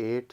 8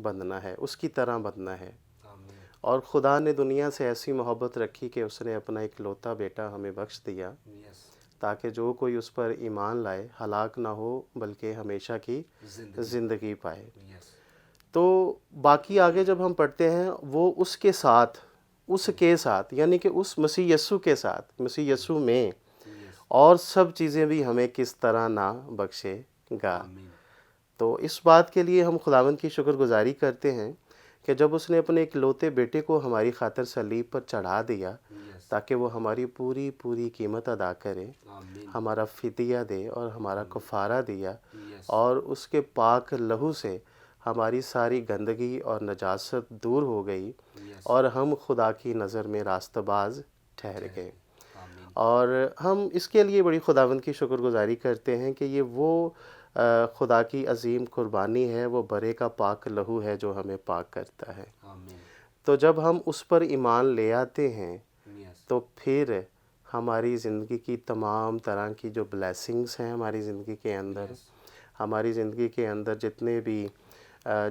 بننا ہے، اس کی طرح بننا ہے۔ آمین اور خدا نے دنیا سے ایسی محبت رکھی کہ اس نے اپنا اکلوتا بیٹا ہمیں بخش دیا، یس تاکہ جو کوئی اس پر ایمان لائے ہلاک نہ ہو بلکہ ہمیشہ کی زندگی زندگی پائے۔ یس تو باقی آگے جب ہم پڑھتے ہیں وہ اس کے ساتھ یعنی کہ اس مسیح یسوع کے ساتھ، مسیح یسوع میں یس اور سب چیزیں بھی ہمیں کس طرح نہ بخشے گا۔ آمین تو اس بات کے لیے ہم خداوند کی شکر گزاری کرتے ہیں کہ جب اس نے اپنے اکلوتے بیٹے کو ہماری خاطر صلیب پر چڑھا دیا یس تاکہ وہ ہماری پوری قیمت ادا کرے، آمین ہمارا فدیہ دے اور ہمارا کفارہ دیا، یس اور اس کے پاک لہو سے ہماری ساری گندگی اور نجاست دور ہو گئی، یس اور ہم خدا کی نظر میں راست باز ٹھہر گئے۔ آمین اور ہم اس کے لیے بڑی خداوند کی شکر گزاری کرتے ہیں کہ یہ وہ خدا کی عظیم قربانی ہے، وہ برے کا پاک لہو ہے جو ہمیں پاک کرتا ہے۔ آمین تو جب ہم اس پر ایمان لے آتے ہیں یس تو پھر ہماری زندگی کی تمام طرح کی جو بلیسنگز ہیں ہماری زندگی کے اندر، یس ہماری زندگی کے اندر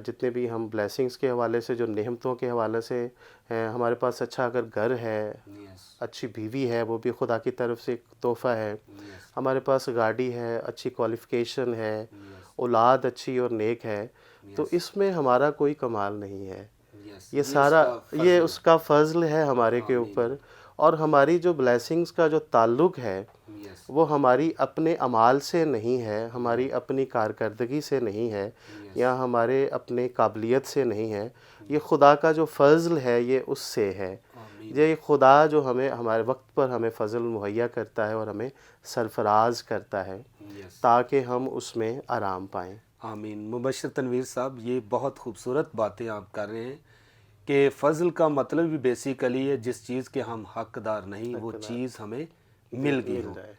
جتنے بھی ہم بلیسنگز کے حوالے سے، جو نعمتوں کے حوالے سے ہیں، ہمارے پاس اچھا اگر گھر ہے، یس اچھی بیوی ہے، وہ بھی خدا کی طرف سے ایک تحفہ ہے، یس ہمارے پاس گاڑی ہے، اچھی کوالیفیکیشن ہے، یس اولاد اچھی اور نیک ہے، تو اس میں ہمارا کوئی کمال نہیں ہے، یس یہ سارا یہ اس کا فضل ہے ہمارے کے آمین اوپر۔ اور ہماری جو بلیسنگز کا جو تعلق ہے یس وہ ہماری اپنے اعمال سے نہیں ہے، ہماری اپنی کارکردگی سے نہیں ہے، یس یا ہمارے اپنے قابلیت سے نہیں ہے، یہ خدا کا جو فضل ہے یہ اس سے ہے۔ آمین یہ خدا جو ہمیں ہمارے وقت پر ہمیں فضل مہیا کرتا ہے اور ہمیں سرفراز کرتا ہے یس تاکہ ہم اس میں آرام پائیں۔ آمین۔ مبشر تنویر صاحب، یہ بہت خوبصورت باتیں آپ کر رہے ہیں کہ فضل کا مطلب بھی بیسیکلی ہے جس چیز کے ہم حقدار نہیں وہ چیز ہمیں مل گئی ہو۔ جائے،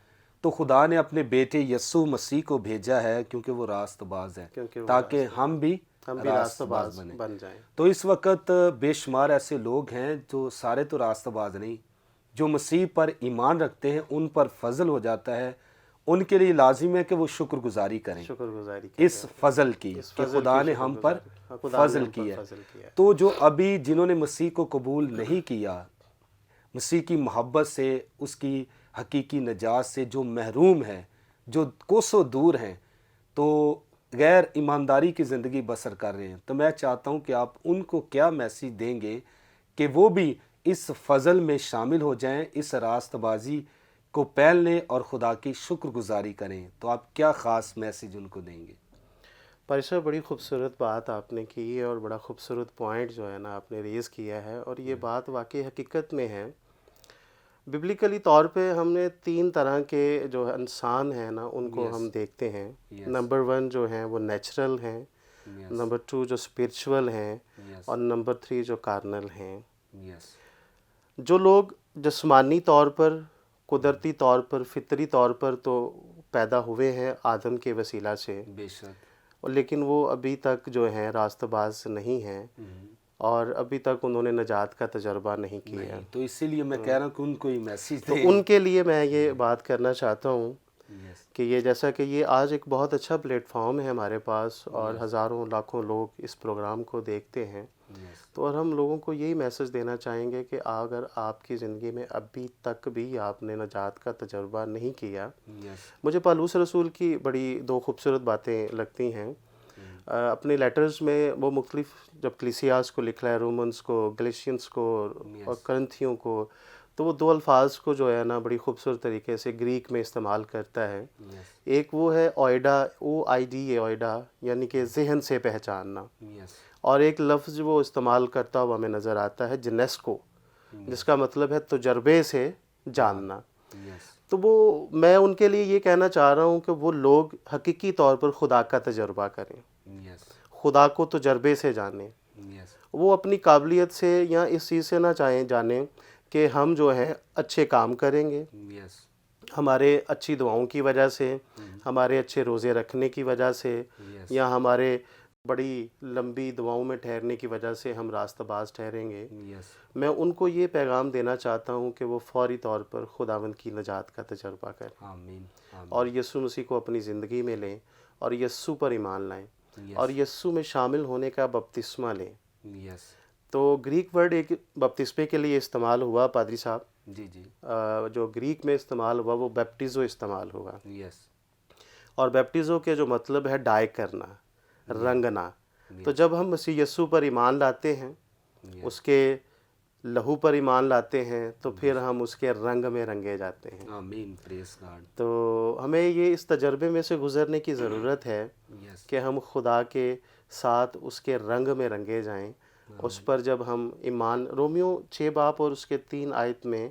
تو خدا نے اپنے بیٹے یسوع مسیح کو بھیجا ہے کیونکہ وہ راست باز ہے، کیونکہ وہ تاکہ ہم بھی راست راست باز بنیں۔ بن جائیں۔ تو اس وقت بے شمار ایسے لوگ ہیں جو سارے تو راست باز نہیں، جو مسیح پر ایمان رکھتے ہیں، ان پر فضل ہو جاتا ہے، ان کے لیے لازم ہے کہ وہ شکر گزاری کریں شکر گزاری اس فضل کی کہ خدا نے ہم پر فضل کیا ہے۔ کیا ہے۔ تو جو ابھی جنہوں نے مسیح کو قبول نہیں کیا، مسیح کی محبت سے، اس کی حقیقی نجات سے جو محروم ہیں، جو کوسوں دور ہیں، تو غیر ایمانداری کی زندگی بسر کر رہے ہیں، تو میں چاہتا ہوں کہ آپ ان کو کیا میسیج دیں گے کہ وہ بھی اس فضل میں شامل ہو جائیں، اس راست بازی کو پہل لیں اور خدا کی شکر گزاری کریں، تو آپ کیا خاص میسیج ان کو دیں گے؟ پارشا، بڑی خوبصورت بات آپ نے کی ہے اور بڑا خوبصورت پوائنٹ جو ہے نا آپ نے ریز کیا ہے، اور یہ بات واقعی حقیقت میں ہے۔ ببلیکلی طور پہ ہم نے 3 طرح کے جو انسان ہیں نا ان کو ہم دیکھتے ہیں۔ نمبر 1 جو ہیں وہ نیچرل ہیں، نمبر 2 جو اسپرچول ہیں، اور نمبر 3 جو کارنل ہیں۔ یس جو لوگ جسمانی طور پر، قدرتی طور پر، فطری طور پر تو پیدا ہوئے ہیں آدم کے وسیلہ سے، بے شک، لیکن وہ ابھی تک جو ہیں راست باز نہیں ہیں، اور ابھی تک انہوں نے نجات کا تجربہ نہیں کیا۔ تو اسی لیے میں کہہ رہا ہوں کہ ان کو یہ میسیج تو دیں۔ ان کے لیے میں یہ بات کرنا چاہتا ہوں یس کہ یہ جیسا کہ یہ آج ایک بہت اچھا پلیٹ فارم ہے ہمارے پاس، اور ہزاروں لاکھوں لوگ اس پروگرام کو دیکھتے ہیں، یس تو اور ہم لوگوں کو یہی میسج دینا چاہیں گے کہ اگر آپ کی زندگی میں ابھی تک بھی آپ نے نجات کا تجربہ نہیں کیا، یس مجھے پالوس رسول کی بڑی 2 خوبصورت باتیں لگتی ہیں۔ اپنے لیٹرز میں وہ مختلف، جب کلیسیاس کو لکھ رہا ہے، رومنس کو، گلیشینس کو اور کرنتھیوں کو، تو وہ 2 الفاظ کو جو ہے نا بڑی خوبصورت طریقے سے گریک میں استعمال کرتا ہے۔ یس ایک وہ ہے اوئیڈا، OIDA، اوئیڈا یعنی کہ ذہن سے پہچاننا، یس اور ایک لفظ وہ استعمال کرتا ہوا ہمیں نظر آتا ہے جنیسکو، جس کا مطلب ہے تجربے سے جاننا۔ یس تو وہ میں ان کے لیے یہ کہنا چاہ رہا ہوں کہ وہ لوگ حقیقی طور پر خدا کا تجربہ کریں، یس خدا کو تجربے سے جانیں۔ یس وہ اپنی قابلیت سے یا اس چیز سے نہ جانیں کہ ہم جو ہیں اچھے کام کریں گے، یس ہمارے اچھی دعاؤں کی وجہ سے، ہمارے اچھے روزے رکھنے کی وجہ سے، یس یا ہمارے بڑی لمبی دعاؤں میں ٹھہرنے کی وجہ سے ہم راستہ باز ٹھہریں گے۔ یس میں ان کو یہ پیغام دینا چاہتا ہوں کہ وہ فوری طور پر خداوند کی نجات کا تجربہ کریں آمین آمین اور یسوع مسیح کو اپنی زندگی میں لیں اور یسوع پر ایمان لائیں، اور یسوع میں شامل ہونے کا بپتسمہ لیں. یس. تو گریک ورڈ ایک بپتسمے کے لیے استعمال ہوا پادری صاحب. جی جی. جو گریک میں استعمال ہوا وہ بیپٹیزو استعمال ہوا. یس. اور بیپٹیزو کے جو مطلب ہے ڈائی کرنا، رنگنا. تو جب ہم مسیح یسوع پر ایمان لاتے ہیں، اس کے لہو پر ایمان لاتے ہیں، تو پھر ہم اس کے رنگ میں رنگے جاتے ہیں. آمین. پریز گاڈ. تو ہمیں یہ اس تجربے میں سے گزرنے کی ضرورت ہے یس. کہ ہم خدا کے ساتھ اس کے رنگ میں رنگے جائیں. اس پر جب ہم ایمان، رومیو 6 باب اور اس کے 3 آیت میں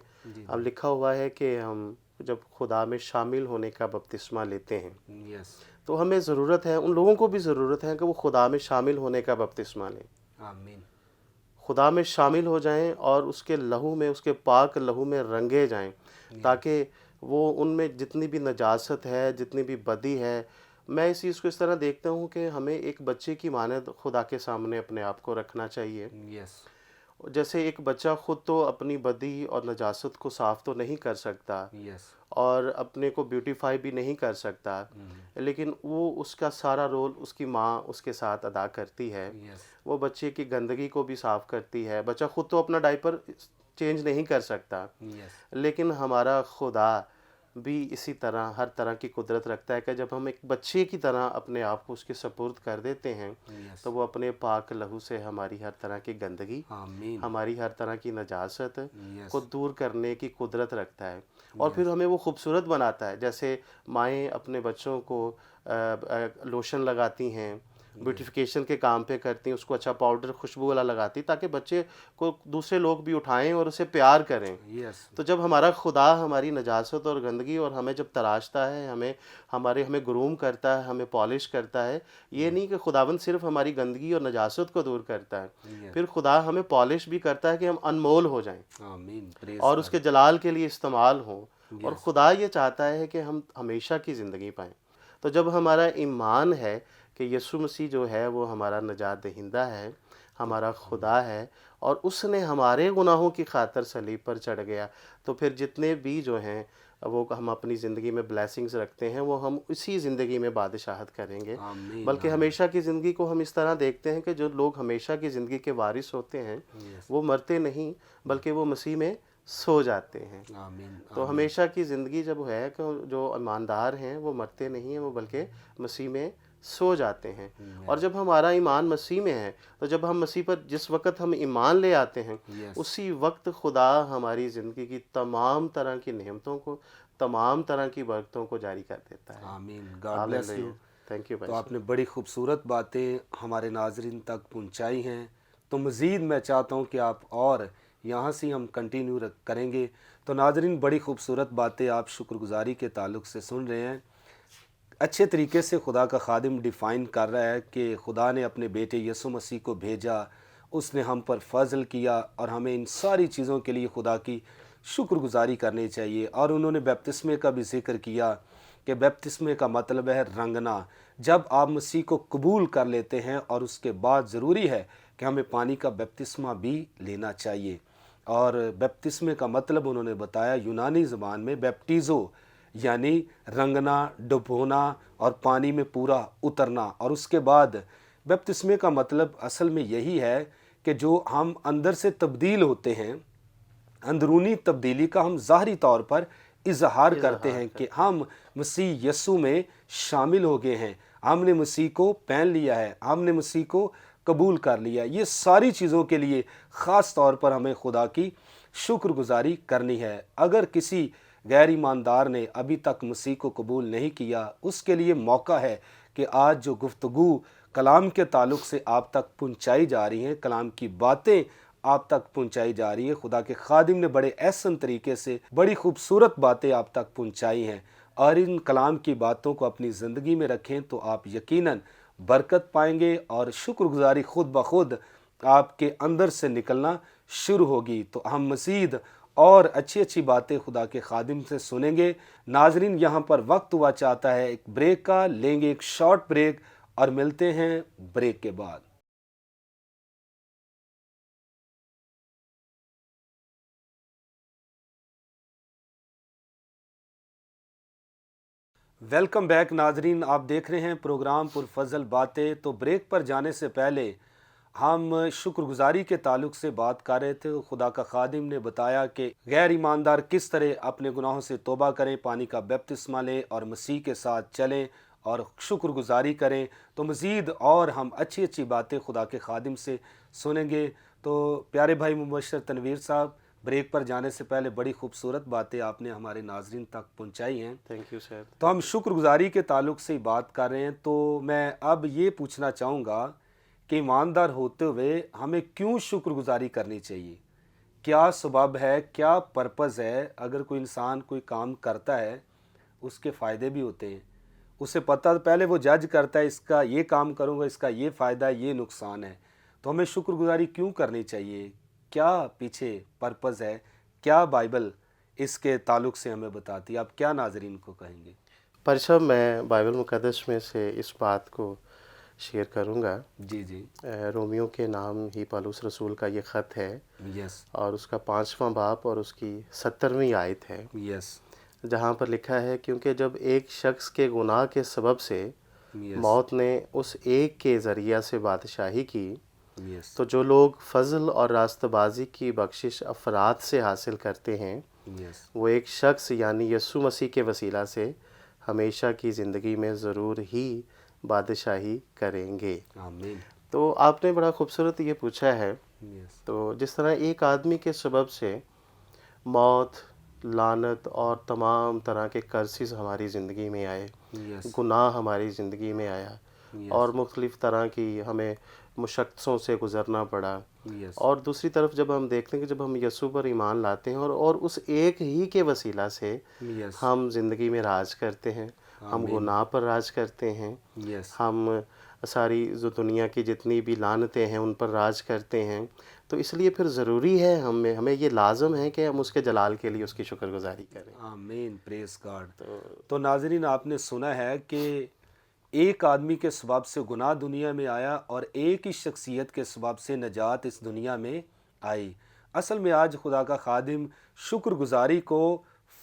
اب لکھا ہوا ہے کہ ہم جب خدا میں شامل ہونے کا بپتسمہ لیتے ہیں، یس. تو ہمیں ضرورت ہے، ان لوگوں کو بھی ضرورت ہے کہ وہ خدا میں شامل ہونے کا بپتسمہ لیں، آمین. خدا میں شامل ہو جائیں اور اس کے لہو میں، اس کے پاک لہو میں رنگے جائیں، تاکہ وہ ان میں جتنی بھی نجاست ہے، جتنی بھی بدی ہے. میں اس چیز کو اس طرح دیکھتا ہوں کہ ہمیں ایک بچے کی مانند خدا کے سامنے اپنے آپ کو رکھنا چاہیے. یس. جیسے ایک بچہ خود تو اپنی بدی اور نجاست کو صاف تو نہیں کر سکتا یس. اور اپنے کو بیوٹیفائی بھی نہیں کر سکتا، لیکن وہ اس کا سارا رول اس کی ماں اس کے ساتھ ادا کرتی ہے. یس. وہ بچے کی گندگی کو بھی صاف کرتی ہے. بچہ خود تو اپنا ڈائپر چینج نہیں کر سکتا، یس. لیکن ہمارا خدا بھی اسی طرح ہر طرح کی قدرت رکھتا ہے کہ جب ہم ایک بچے کی طرح اپنے آپ کو اس کے سپرد کر دیتے ہیں، یس. تو وہ اپنے پاک لہو سے ہماری ہر طرح کی گندگی، آمین. ہماری ہر طرح کی نجاست یس. کو دور کرنے کی قدرت رکھتا ہے. اور پھر ہمیں وہ خوبصورت بناتا ہے. جیسے مائیں اپنے بچوں کو لوشن لگاتی ہیں، بیوٹیفیکیشن کے کام پہ کرتی ہیں، اس کو اچھا پاؤڈر خوشبو والا لگاتی تاکہ بچے کو دوسرے لوگ بھی اٹھائیں اور اسے پیار کریں. یس. تو جب ہمارا خدا ہماری نجاست اور گندگی اور ہمیں جب تراشتا ہے، ہمیں گروم کرتا ہے، ہمیں پالش کرتا ہے، یہ نہیں کہ خداوند صرف ہماری گندگی اور نجاست کو دور کرتا ہے، پھر خدا ہمیں پالش بھی کرتا ہے کہ ہم انمول ہو جائیں آمین. پریز اور اس کے جلال کے لیے استعمال ہوں. اور خدا یہ چاہتا ہے کہ ہم ہمیشہ کی زندگی پائیں. تو جب ہمارا ایمان ہے کہ یسوع مسیح جو ہے وہ ہمارا نجات دہندہ ہے، ہمارا خدا ہے، اور اس نے ہمارے گناہوں کی خاطر صلیب پر چڑھ گیا، تو پھر جتنے بھی جو ہیں وہ ہم اپنی زندگی میں بلیسنگز رکھتے ہیں، وہ ہم اسی زندگی میں بادشاہت کریں گے. آمین. بلکہ ہمیشہ کی زندگی کو ہم اس طرح دیکھتے ہیں کہ جو لوگ ہمیشہ کی زندگی کے وارث ہوتے ہیں وہ مرتے نہیں، بلکہ وہ مسیح میں سو جاتے ہیں. آمین. تو ہمیشہ کی زندگی جب ہے کہ جو ایماندار ہیں وہ مرتے نہیں ہیں، وہ بلکہ مسیح میں سو جاتے ہیں. اور جب ہمارا ایمان مسیح میں ہے، تو جب ہم مسیح پر جس وقت ہم ایمان لے آتے ہیں، اسی وقت خدا ہماری زندگی کی تمام طرح کی نعمتوں کو، تمام طرح کی برکتوں کو جاری کر دیتا ہے. آمین. God bless you. Thank you تو بھائی. آپ نے بڑی خوبصورت باتیں ہمارے ناظرین تک پہنچائی ہیں. تو مزید میں چاہتا ہوں کہ آپ اور یہاں سے ہم کنٹینیو کریں گے. تو ناظرین، بڑی خوبصورت باتیں آپ شکر گزاری کے تعلق سے سن رہے ہیں. اچھے طریقے سے خدا کا خادم ڈیفائن کر رہا ہے کہ خدا نے اپنے بیٹے یسوع مسیح کو بھیجا، اس نے ہم پر فضل کیا، اور ہمیں ان ساری چیزوں کے لیے خدا کی شکر گزاری کرنی چاہیے. اور انہوں نے بیپتسمے کا بھی ذکر کیا کہ بیپتسمے کا مطلب ہے رنگنا. جب آپ مسیح کو قبول کر لیتے ہیں، اور اس کے بعد ضروری ہے کہ ہمیں پانی کا بیپتسمہ بھی لینا چاہیے. اور بیپتسمے کا مطلب انہوں نے بتایا یونانی زبان میں بیپٹیزو، یعنی رنگنا، ڈبونا اور پانی میں پورا اترنا. اور اس کے بعد بیپتسمے کا مطلب اصل میں یہی ہے کہ جو ہم اندر سے تبدیل ہوتے ہیں، اندرونی تبدیلی کا ہم ظاہری طور پر اظہار کرتے ہیں کہ ہم مسیح یسوع میں شامل ہو گئے ہیں، ہم نے مسیح کو پہن لیا ہے، ہم نے مسیح کو قبول کر لیا. یہ ساری چیزوں کے لیے خاص طور پر ہمیں خدا کی شکر گزاری کرنی ہے. اگر کسی غیر ایماندار نے ابھی تک مسیح کو قبول نہیں کیا، اس کے لیے موقع ہے کہ آج جو گفتگو کلام کے تعلق سے آپ تک پہنچائی جا رہی ہیں، کلام کی باتیں آپ تک پہنچائی جا رہی ہیں، خدا کے خادم نے بڑے احسن طریقے سے بڑی خوبصورت باتیں آپ تک پہنچائی ہیں، اور ان کلام کی باتوں کو اپنی زندگی میں رکھیں تو آپ یقیناً برکت پائیں گے، اور شکر گزاری خود بخود آپ کے اندر سے نکلنا شروع ہوگی. تو ہم مزید اور اچھی اچھی باتیں خدا کے خادم سے سنیں گے. ناظرین، یہاں پر وقت ہوا چاہتا ہے ایک بریک کا، لیں گے ایک شارٹ بریک اور ملتے ہیں بریک کے بعد. ویلکم بیک ناظرین، آپ دیکھ رہے ہیں پروگرام پرفضل باتیں۔ تو بریک پر جانے سے پہلے ہم شکر گزاری کے تعلق سے بات کر رہے تھے۔ خدا کا خادم نے بتایا کہ غیر ایماندار کس طرح اپنے گناہوں سے توبہ کریں، پانی کا بپتسمہ لیں اور مسیح کے ساتھ چلیں اور شکر گزاری کریں۔ تو مزید اور ہم اچھی اچھی باتیں خدا کے خادم سے سنیں گے۔ تو پیارے بھائی مبشر تنویر صاحب، بریک پر جانے سے پہلے بڑی خوبصورت باتیں آپ نے ہمارے ناظرین تک پہنچائی ہیں۔ Thank you sir. تو ہم شکر گزاری کے تعلق سے ہی بات کر رہے ہیں۔ تو میں اب یہ پوچھنا چاہوں گا کہ ایماندار ہوتے ہوئے ہمیں کیوں شکر گزاری کرنی چاہیے؟ کیا سبب ہے، کیا پرپز ہے؟ اگر کوئی انسان کوئی کام کرتا ہے اس کے فائدے بھی ہوتے ہیں، اسے پتہ پہلے وہ جج کرتا ہے اس کا یہ کام کروں گا، اس کا یہ فائدہ ہے، یہ نقصان ہے، تو ہمیں شکر گزاری کیوں کرنی چاہیے؟ کیا پیچھے پرپز ہے؟ کیا بائبل اس کے تعلق سے ہمیں بتاتی ہے؟ آپ کیا ناظرین کو کہیں گے؟ پرچم میں بائبل مقدس میں سے اس بات کو شیئر کروں گا۔ جی جی، رومیو کے نام ہی پالوس رسول کا یہ خط ہے، یس اور اس کا 5واں باب اور اس کی 70ویں آیت ہے، یس جہاں پر لکھا ہے کیونکہ جب ایک شخص کے گناہ کے سبب سے یس موت نے اس ایک کے ذریعہ سے بادشاہی کی، یس تو جو لوگ فضل اور راستہ بازی کی بخشش افراد سے حاصل کرتے ہیں، یس وہ ایک شخص یعنی یسوع مسیح کے وسیلہ سے ہمیشہ کی زندگی میں ضرور ہی بادشاہی کریں گے۔ آمین، تو آپ نے بڑا خوبصورت یہ پوچھا ہے۔ یس تو جس طرح ایک آدمی کے سبب سے موت، لعنت اور تمام طرح کے کرسز ہماری زندگی میں آئے، یس گناہ ہماری زندگی میں آیا، اور مختلف طرح کی ہمیں مشقتوں سے گزرنا پڑا، یس اور دوسری طرف جب ہم دیکھتے ہیں کہ جب ہم یسوع پر ایمان لاتے ہیں اور اس ایک ہی کے وسیلہ سے یس ہم زندگی میں راج کرتے ہیں، ہم گناہ پر راج کرتے ہیں، یس ہم ساری جو دنیا کی جتنی بھی لعنتیں ہیں ان پر راج کرتے ہیں، تو اس لیے پھر ضروری ہے ہمیں یہ لازم ہے کہ ہم اس کے جلال کے لیے اس کی شکر گزاری کریں۔ آمین، پریز گاڈ۔ تو ناظرین، آپ نے سنا ہے کہ ایک آدمی کے سبب سے گناہ دنیا میں آیا اور ایک ہی شخصیت کے سبب سے نجات اس دنیا میں آئی۔ اصل میں آج خدا کا خادم شکر گزاری کو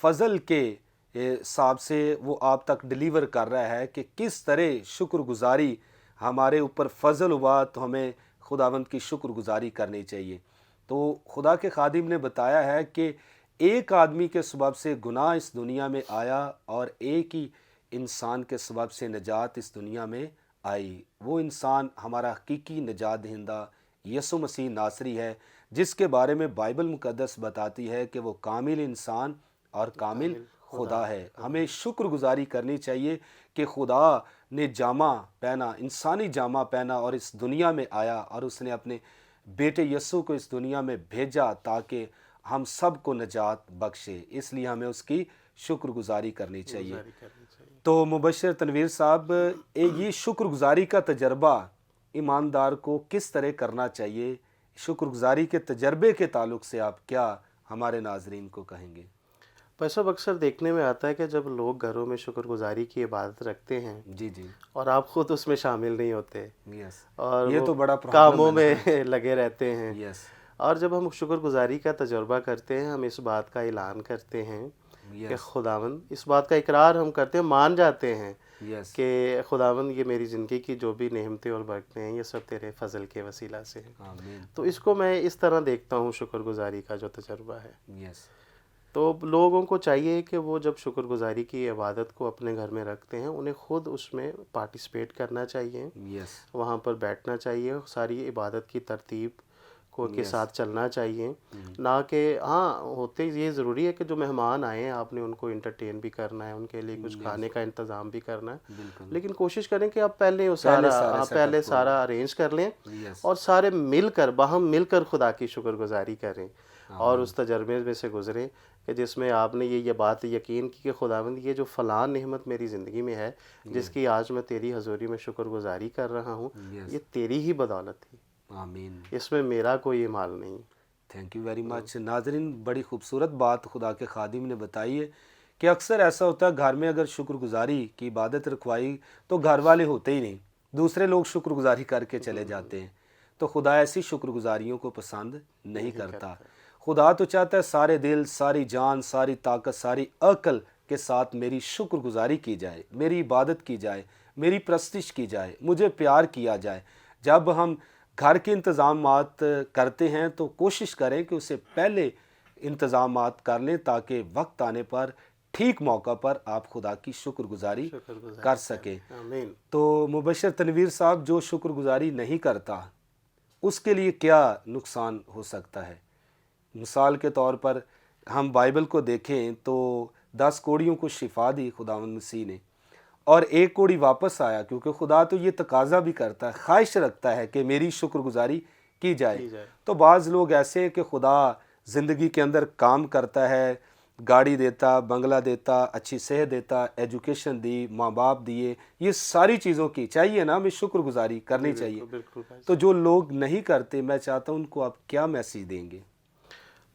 فضل کے حساب سے وہ آپ تک ڈیلیور کر رہا ہے کہ کس طرح شکر گزاری ہمارے اوپر فضل ہوا تو ہمیں خداوند کی شکر گزاری کرنی چاہیے۔ تو خدا کے خادم نے بتایا ہے کہ ایک آدمی کے سبب سے گناہ اس دنیا میں آیا اور ایک ہی انسان کے سبب سے نجات اس دنیا میں آئی۔ وہ انسان ہمارا حقیقی نجات دہندہ یسوع مسیح ناصری ہے، جس کے بارے میں بائبل مقدس بتاتی ہے کہ وہ کامل انسان اور کامل خدا ہے۔ ہمیں شکر گزاری کرنی چاہیے کہ خدا نے جامہ پہنا، انسانی جامہ پہنا اور اس دنیا میں آیا، اور اس نے اپنے بیٹے یسوع کو اس دنیا میں بھیجا تاکہ ہم سب کو نجات بخشے۔ اس لیے ہمیں اس کی شکر گزاری کرنی چاہیے۔ تو مبشر تنویر صاحب، یہ شکر گزاری کا تجربہ ایماندار کو کس طرح کرنا چاہیے؟ شکر گزاری کے تجربے کے تعلق سے آپ کیا ہمارے ناظرین کو کہیں گے؟ صاحب اکثر دیکھنے میں آتا ہے کہ جب لوگ گھروں میں شکر گزاری کی عبادت رکھتے ہیں جی جی، اور آپ خود اس میں شامل نہیں ہوتے، یس، اور یہ وہ تو بڑا کاموں میں لگے رہتے ہیں، یس اور جب ہم شکر گزاری کا تجربہ کرتے ہیں، ہم اس بات کا اعلان کرتے ہیں کہ یس خداوند، اس بات کا اقرار ہم کرتے ہیں، مان جاتے ہیں یس کہ خداوند، یہ میری زندگی کی جو بھی نعمتیں اور برکتیں ہیں یہ سب تیرے فضل کے وسیلہ سے ہیں۔ آمین، تو اس کو میں اس طرح دیکھتا ہوں شکر گزاری کا جو تجربہ ہے۔ یس تو لوگوں کو چاہیے کہ وہ جب شکر گزاری کی عبادت کو اپنے گھر میں رکھتے ہیں، انہیں خود اس میں پارٹیسپیٹ کرنا چاہیے، یس وہاں پر بیٹھنا چاہیے، ساری عبادت کی ترتیب کو کے ساتھ چلنا چاہیے، نہ کہ ہاں ہوتے یہ ضروری ہے کہ جو مہمان آئے ہیں آپ نے ان کو انٹرٹین بھی کرنا ہے، ان کے لیے کچھ کھانے کا انتظام بھی کرنا ہے، بالکل، لیکن کوشش کریں کہ آپ پہلے سارا ارینج کر لیں یس اور سارے مل کر باہم مل کر خدا کی شکر گزاری کریں، اور اس تجربے میں سے گزریں کہ جس میں آپ نے یہ بات یقین کی کہ خداوند، یہ جو فلاں نعمت میری زندگی میں ہے جس کی آج میں تیری حضوری میں شکر گزاری کر رہا ہوں، یہ تیری ہی بدولت تھی، آمین، اس میں میرا کوئی مال نہیں۔ Thank you very much. ناظرین، بڑی خوبصورت بات خدا کے خادم نے بتائی ہے کہ اکثر ایسا ہوتا ہے گھر میں اگر شکر گزاری کی عبادت رکھوائی تو گھر والے ہوتے ہی نہیں، دوسرے لوگ شکر گزاری کر کے چلے جاتے ہیں، تو خدا ایسی شکر گزاریوں کو پسند نہیں کرتا۔ خدا تو چاہتا ہے سارے دل، ساری جان، ساری طاقت، ساری عقل کے ساتھ میری شکر گزاری کی جائے، میری عبادت کی جائے، میری پرستش کی جائے، مجھے پیار کیا جائے۔ جب ہم گھر کے انتظامات کرتے ہیں تو کوشش کریں کہ اسے پہلے انتظامات کر لیں تاکہ وقت آنے پر ٹھیک موقع پر آپ خدا کی شکر گزاری کر سکیں۔ آمین۔ تو مبشر تنویر صاحب، جو شکر گزاری نہیں کرتا اس کے لیے کیا نقصان ہو سکتا ہے؟ مثال کے طور پر ہم بائبل کو دیکھیں تو 10 کوڑیوں کو شفا دی خداوند مسیح نے، اور ایک کوڑی واپس آیا، کیونکہ خدا تو یہ تقاضا بھی کرتا ہے، خواہش رکھتا ہے کہ میری شکر گزاری کی جائے۔ تو بعض لوگ ایسے ہیں کہ خدا زندگی کے اندر کام کرتا ہے، گاڑی دیتا، بنگلہ دیتا، اچھی صحت دیتا، ایجوکیشن دی، ماں باپ دیے، یہ ساری چیزوں کی چاہیے نا، ہمیں شکر گزاری کرنی چاہیے۔ بالکل بھائی تو جو لوگ نہیں کرتے، میں چاہتا ہوں ان کو آپ کیا میسیج دیں گے؟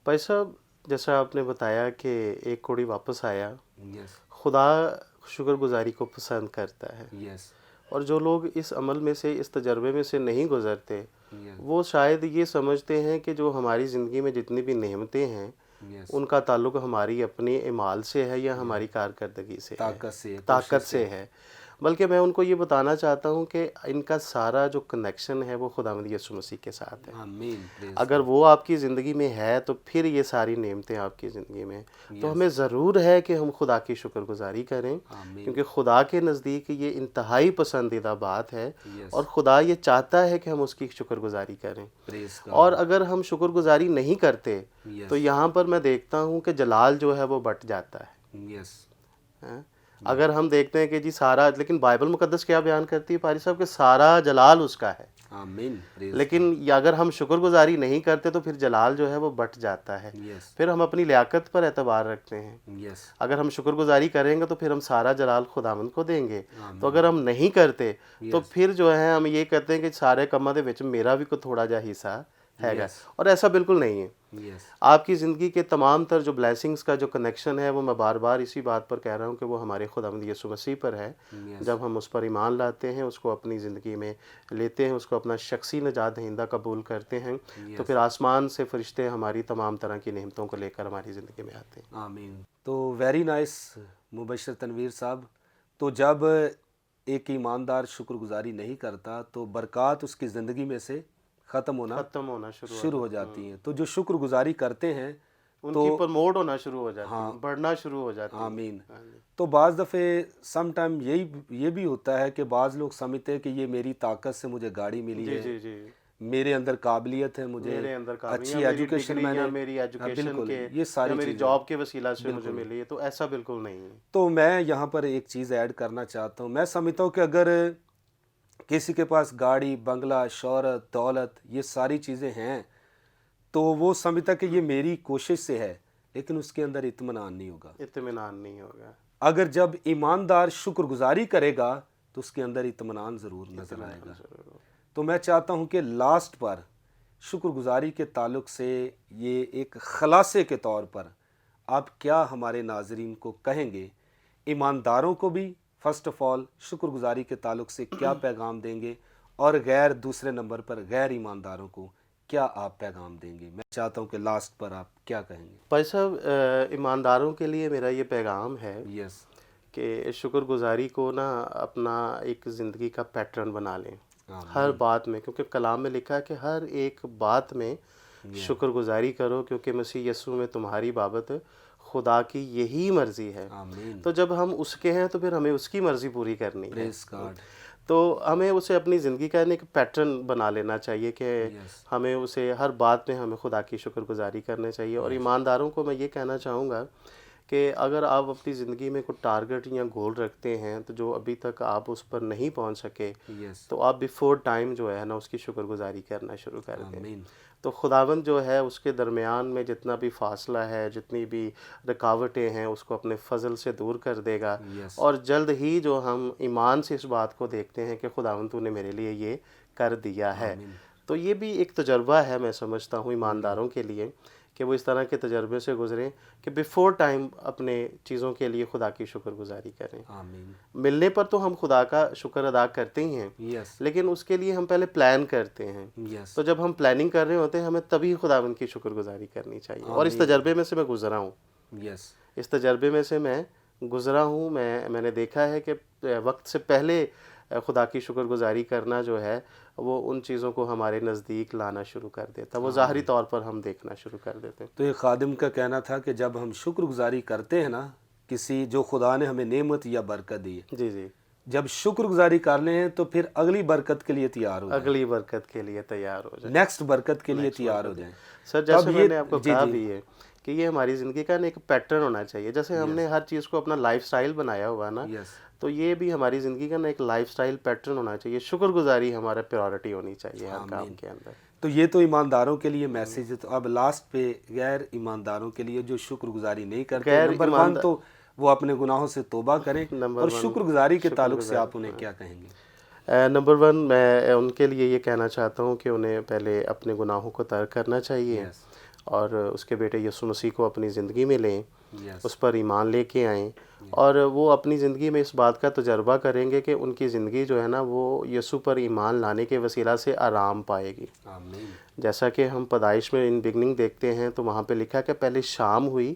بھائی صاحب، جیسا آپ نے بتایا کہ ایک کوڑی واپس آیا، یس، خدا شکر گزاری کو پسند کرتا ہے، یس، اور جو لوگ اس عمل میں سے، اس تجربے میں سے نہیں گزرتے، یس، وہ شاید یہ سمجھتے ہیں کہ جو ہماری زندگی میں جتنی بھی نعمتیں ہیں یس، ان کا تعلق ہماری اپنی اعمال سے ہے یا ہماری کارکردگی سے ہے، طاقت سے، طاقت سے ہے۔ بلکہ میں ان کو یہ بتانا چاہتا ہوں کہ ان کا سارا جو کنیکشن ہے وہ خداوند یسوع مسیح کے ساتھ ہے۔ آمین، پریز اگر وہ آپ کی زندگی میں ہے تو پھر یہ ساری نعمتیں آپ کی زندگی میں، تو Yes. ہمیں ضرور ہے کہ ہم خدا کی شکر گزاری کریں، آمین، کیونکہ خدا کے نزدیک یہ انتہائی پسندیدہ بات ہے، یس، اور خدا یہ چاہتا ہے کہ ہم اس کی شکر گزاری کریں۔ پریز اور اگر ہم شکر گزاری نہیں کرتے یس، تو یہاں پر میں دیکھتا ہوں کہ جلال جو ہے وہ بٹ جاتا ہے۔ یس، ہاں؟ اگر ہم دیکھتے ہیں کہ جی سارا، لیکن بائبل مقدس کیا بیان کرتی ہے پاری صاحب، کہ سارا جلال اس کا ہے، آمین، پریز لیکن اگر ہم شکر گزاری نہیں کرتے تو پھر جلال جو ہے وہ بٹ جاتا ہے، یس، پھر ہم اپنی لیاقت پر اعتبار رکھتے ہیں۔ یس، اگر ہم شکر گزاری کریں گے تو پھر ہم سارا جلال خداوند کو دیں گے، تو آمین، اگر ہم نہیں کرتے تو Yes. پھر جو ہے ہم یہ کہتے ہیں کہ سارے کماں دے وچ میرا بھی کوئی تھوڑا جا حصہ ہے گا، Yes. اور ایسا بالکل نہیں ہے۔ یس، آپ کی زندگی کے تمام تر جو بلیسنگز کا جو کنیکشن ہے وہ میں بار بار اسی بات پر کہہ رہا ہوں کہ وہ ہمارے خداوند یسوع مسیح پر ہے۔ یس، جب ہم اس پر ایمان لاتے ہیں، اس کو اپنی زندگی میں لیتے ہیں، اس کو اپنا شخصی نجات دہندہ قبول کرتے ہیں، تو پھر آسمان سے فرشتے ہماری تمام طرح کی نعمتوں کو لے کر ہماری زندگی میں آتے ہیں۔ آمین۔ تو ویری نائس مبشر تنویر صاحب، تو جب ایک ایماندار شکر گزاری نہیں کرتا تو برکات اس کی زندگی میں سے ختم ہونا ختم ہونا شروع ہو جاتی ہیں۔ تو جو شکر گزاری کرتے ہیں، ان کی پرموٹ ہونا شروع ہو جاتی ہاں، ہے، بڑھنا شروع ہو جاتی ہے۔ آمین، ہاں جی۔ تو بعض دفعے سم ٹائم یہ بھی ہوتا ہے کہ بعض لوگ سمجھتے ہیں کہ یہ میری طاقت سے مجھے گاڑی ملی جی ہے، جی جی، میرے اندر قابلیت ہے، مجھے میرے اندر اچھی میری ایجوکیشن ڈگری میں یا نے، میری ایجوکیشن بالکل کے یہ یا ساری میری چیزیں، جاب کے وسیلہ سے مجھے بالکل۔ ملی ہے، تو ایسا بالکل نہیں ہے۔ تو میں یہاں پر ایک چیز ایڈ کرنا چاہتا ہوں۔ میں سمجھتا ہوں کہ اگر کسی کے پاس گاڑی، بنگلہ، شہرت، دولت، یہ ساری چیزیں ہیں تو وہ سمجھتا کہ یہ میری کوشش سے ہے، لیکن اس کے اندر اطمینان نہیں ہوگا۔ اطمینان نہیں ہوگا۔ اگر جب ایماندار شکر گزاری کرے گا تو اس کے اندر اطمینان ضرور نظر آئے گا۔ تو میں چاہتا ہوں کہ لاسٹ پر شکر گزاری کے تعلق سے یہ ایک خلاصے کے طور پر آپ کیا ہمارے ناظرین کو کہیں گے، ایمانداروں کو بھی فرسٹ آف آل شکر گزاری کے تعلق سے کیا پیغام دیں گے، اور دوسرے نمبر پر غیر ایمانداروں کو کیا آپ پیغام دیں گے؟ میں چاہتا ہوں کہ لاسٹ پر آپ کیا کہیں گے؟ بھائی صاحب، ایمانداروں کے لیے میرا یہ پیغام ہے یس، کہ شکر گزاری کو نا اپنا ایک زندگی کا پیٹرن بنا لیں، ہر بات میں، کیونکہ کلام میں لکھا ہے کہ ہر ایک بات میں شکر گزاری کرو، کیونکہ مسیح یسوع میں تمہاری بابت خدا کی یہی مرضی ہے۔ آمین، تو جب ہم اس کے ہیں تو پھر ہمیں اس کی مرضی پوری کرنی ہے، پریز گاڈ، تو ہمیں اسے اپنی زندگی کا ایک پیٹرن بنا لینا چاہیے کہ یس، ہمیں اسے ہر بات میں ہمیں خدا کی شکر گزاری کرنے چاہیے۔ اور ایمانداروں کو میں یہ کہنا چاہوں گا کہ اگر آپ اپنی زندگی میں کوئی ٹارگٹ یا گول رکھتے ہیں تو جو ابھی تک آپ اس پر نہیں پہنچ سکے، یس، تو آپ بیفور ٹائم جو ہے نا اس کی شکر گزاری کرنا شروع کر دیں، آمین، تو خداوند جو ہے اس کے درمیان میں جتنا بھی فاصلہ ہے، جتنی بھی رکاوٹیں ہیں، اس کو اپنے فضل سے دور کر دے گا، یس، اور جلد ہی جو ہم ایمان سے اس بات کو دیکھتے ہیں کہ خداوند تو نے میرے لیے یہ کر دیا ہے۔ آمین، تو یہ بھی ایک تجربہ ہے، میں سمجھتا ہوں ایمانداروں کے لیے، کہ وہ اس طرح کے تجربے سے گزریں کہ بیفور ٹائم اپنے چیزوں کے لیے خدا کی شکر گزاری کریں۔ آمین، ملنے پر تو ہم خدا کا شکر ادا کرتے ہی ہیں، یس، لیکن اس کے لیے ہم پہلے پلان کرتے ہیں، یس، تو جب ہم پلاننگ کر رہے ہوتے ہیں ہمیں تبھی خداوند کی شکر گزاری کرنی چاہیے۔ اور اس تجربے میں سے میں گزرا ہوں، یس، اس تجربے میں سے میں گزرا ہوں، میں نے دیکھا ہے کہ وقت سے پہلے خدا کی شکر گزاری کرنا جو ہے وہ ان چیزوں کو ہمارے نزدیک لانا شروع کر دیتا، وہ ظاہری طور پر ہم دیکھنا شروع کر دیتے ہیں۔ تو ایک خادم کا کہنا تھا کہ جب ہم شکر گزاری کرتے ہیں نا کسی جو خدا نے ہمیں نعمت یا برکت دی ہے، جی جی، جب شکر گزاری کر لیں تو پھر اگلی برکت کے لیے تیار ہو جائیں، اگلی برکت کے لیے تیار ہو جائے۔ نیکسٹ برکت کے لیے تیار ہو جائیں۔ سر جیسے تب میں نے آپ کو جی کہا جی بھی ہے کہ یہ ہماری زندگی کا ایک پیٹرن ہونا چاہیے، جیسے ہم نے ہر چیز کو اپنا لائف سٹائل بنایا ہوا نا، یس، تو یہ بھی ہماری زندگی کا ایک لائف سٹائل پیٹرن ہونا چاہیے۔ شکر گزاری ہمارا پریورٹی ہونی چاہیے ہر کام کے اندر۔ تو یہ تو ایمانداروں کے لیے میسیج ہے۔ تو اب لاسٹ پہ غیر ایمانداروں کے لیے جو شکر گزاری نہیں کرتے، غیر نمبر 1 تو وہ اپنے گناہوں سے توبہ کریں، اور شکر گزاری کے تعلق سے آپ انہیں کیا کہیں گے؟ نمبر 1 میں ان کے لیے یہ کہنا چاہتا ہوں کہ انہیں پہلے اپنے گناہوں کو ترک کرنا چاہیے، اور اس کے بیٹے یسوع مسیح کو اپنی زندگی میں لیں، اس پر ایمان لے کے آئیں، اور وہ اپنی زندگی میں اس بات کا تجربہ کریں گے کہ ان کی زندگی جو ہے نا وہ یسوع پر ایمان لانے کے وسیلہ سے آرام پائے گی۔ آمین۔ جیسا کہ ہم پیدائش میں ان بگننگ دیکھتے ہیں تو وہاں پہ لکھا کہ پہلے شام ہوئی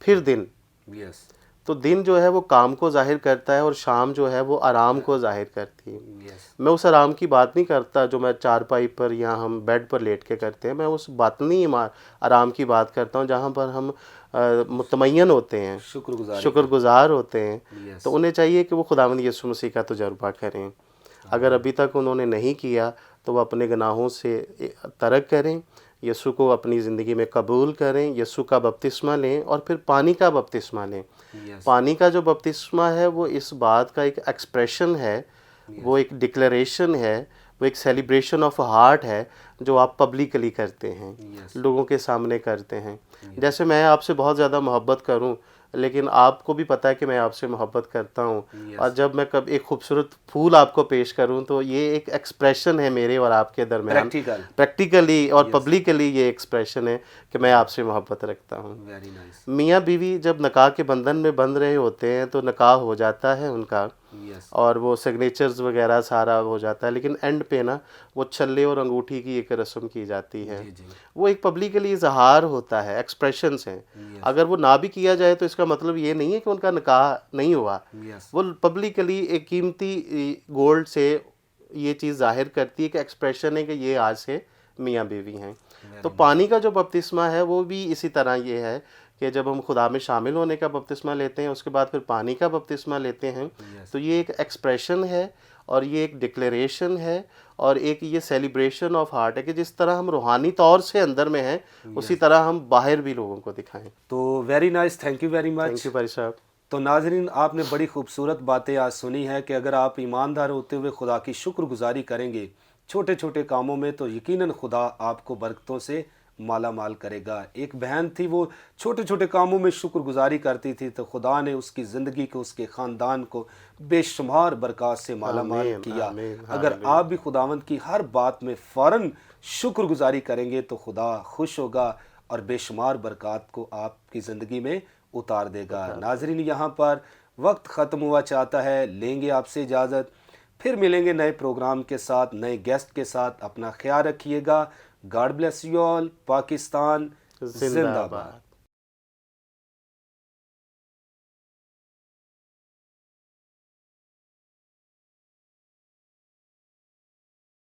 پھر دن، یس تو دن جو ہے وہ کام کو ظاہر کرتا ہے اور شام جو ہے وہ آرام کو ظاہر کرتی ہے۔ یس، میں اس آرام کی بات نہیں کرتا جو میں چارپائی پر یا ہم بیڈ پر لیٹ کے کرتے ہیں، میں اس باطنی آرام کی بات کرتا ہوں جہاں پر ہم مطمئن ہوتے ہیں، شکر گزار ہوتے ہیں۔ یس، تو انہیں چاہیے کہ وہ خداوند یسوع مسیح کا تجربہ کریں۔ اگر ابھی تک انہوں نے نہیں کیا تو وہ اپنے گناہوں سے ترک کریں، یسوع کو اپنی زندگی میں قبول کریں، یسوع کا بپتسمہ لیں، اور پھر پانی کا بپتسمہ لیں۔ یس، پانی کا جو بپتسمہ ہے وہ اس بات کا ایک ایکسپریشن ہے، وہ ایک ڈکلیریشن ہے، وہ ایک سیلیبریشن آف ہارٹ ہے جو آپ پبلکلی کرتے ہیں، یس، لوگوں کے سامنے کرتے ہیں۔ جیسے میں آپ سے بہت زیادہ محبت کروں لیکن آپ کو بھی پتہ ہے کہ میں آپ سے محبت کرتا ہوں، اور جب میں کب ایک خوبصورت پھول آپ کو پیش کروں تو یہ ایک ایکسپریشن ہے میرے اور آپ کے درمیان، پریکٹیکلی اور پبلکلی یہ ایکسپریشن ہے کہ میں آپ سے محبت رکھتا ہوں۔ ویری نائس، میاں بیوی جب نکاح کے بندھن میں بندھ رہے ہوتے ہیں تو نکاح ہو جاتا ہے ان کا، یس، اور وہ سگنیچرز وغیرہ سارا ہو جاتا ہے، لیکن اینڈ پہ نا وہ چھلے اور انگوٹھی کی ایک رسم کی جاتی ہے۔ جی جی، وہ ایک پبلکلی اظہار ہوتا ہے، ایکسپریشنز ہیں۔ اگر وہ نہ بھی کیا جائے تو اس کا مطلب یہ نہیں ہے کہ ان کا نکاح نہیں ہوا، یس، وہ پبلکلی ایک قیمتی گولڈ سے یہ چیز ظاہر کرتی ہے کہ ایکسپریشن ہے کہ یہ آج سے میاں بیوی ہیں۔ تو پانی کا جو بپتسمہ ہے وہ بھی اسی طرح یہ ہے کہ جب ہم خدا میں شامل ہونے کا بپتسمہ لیتے ہیں اس کے بعد پھر پانی کا بپتسمہ لیتے ہیں، تو یہ ایک ایکسپریشن ہے اور یہ ایک ڈکلیریشن ہے اور ایک یہ سیلیبریشن آف ہارٹ ہے کہ جس طرح ہم روحانی طور سے اندر میں ہیں اسی طرح ہم باہر بھی لوگوں کو دکھائیں۔ تو very nice, thank you very much. Thank you بھائی صاحب۔ تو ناظرین، آپ نے بڑی خوبصورت باتیں آج سنی ہے کہ اگر آپ ایماندار ہوتے ہوئے خدا کی شکر گزاری کریں گے چھوٹے چھوٹے کاموں میں تو یقیناً خدا آپ کو برکتوں سے مالا مال کرے گا۔ ایک بہن تھی، وہ چھوٹے چھوٹے کاموں میں شکر گزاری کرتی تھی تو خدا نے اس کی زندگی کو، اس کے خاندان کو بے شمار برکات سے مالا مال کیا۔ اگر آپ بھی خداوند کی ہر بات میں فوراً شکر گزاری کریں گے تو خدا خوش ہوگا اور بے شمار برکات کو آپ کی زندگی میں اتار دے گا۔ ناظرین، یہاں پر وقت ختم ہوا چاہتا ہے، لیں گے آپ سے اجازت، پھر ملیں گے نئے پروگرام کے ساتھ، نئے گیسٹ کے ساتھ۔ اپنا خیال رکھیے گا۔ God bless you all. Pakistan زندہ باد۔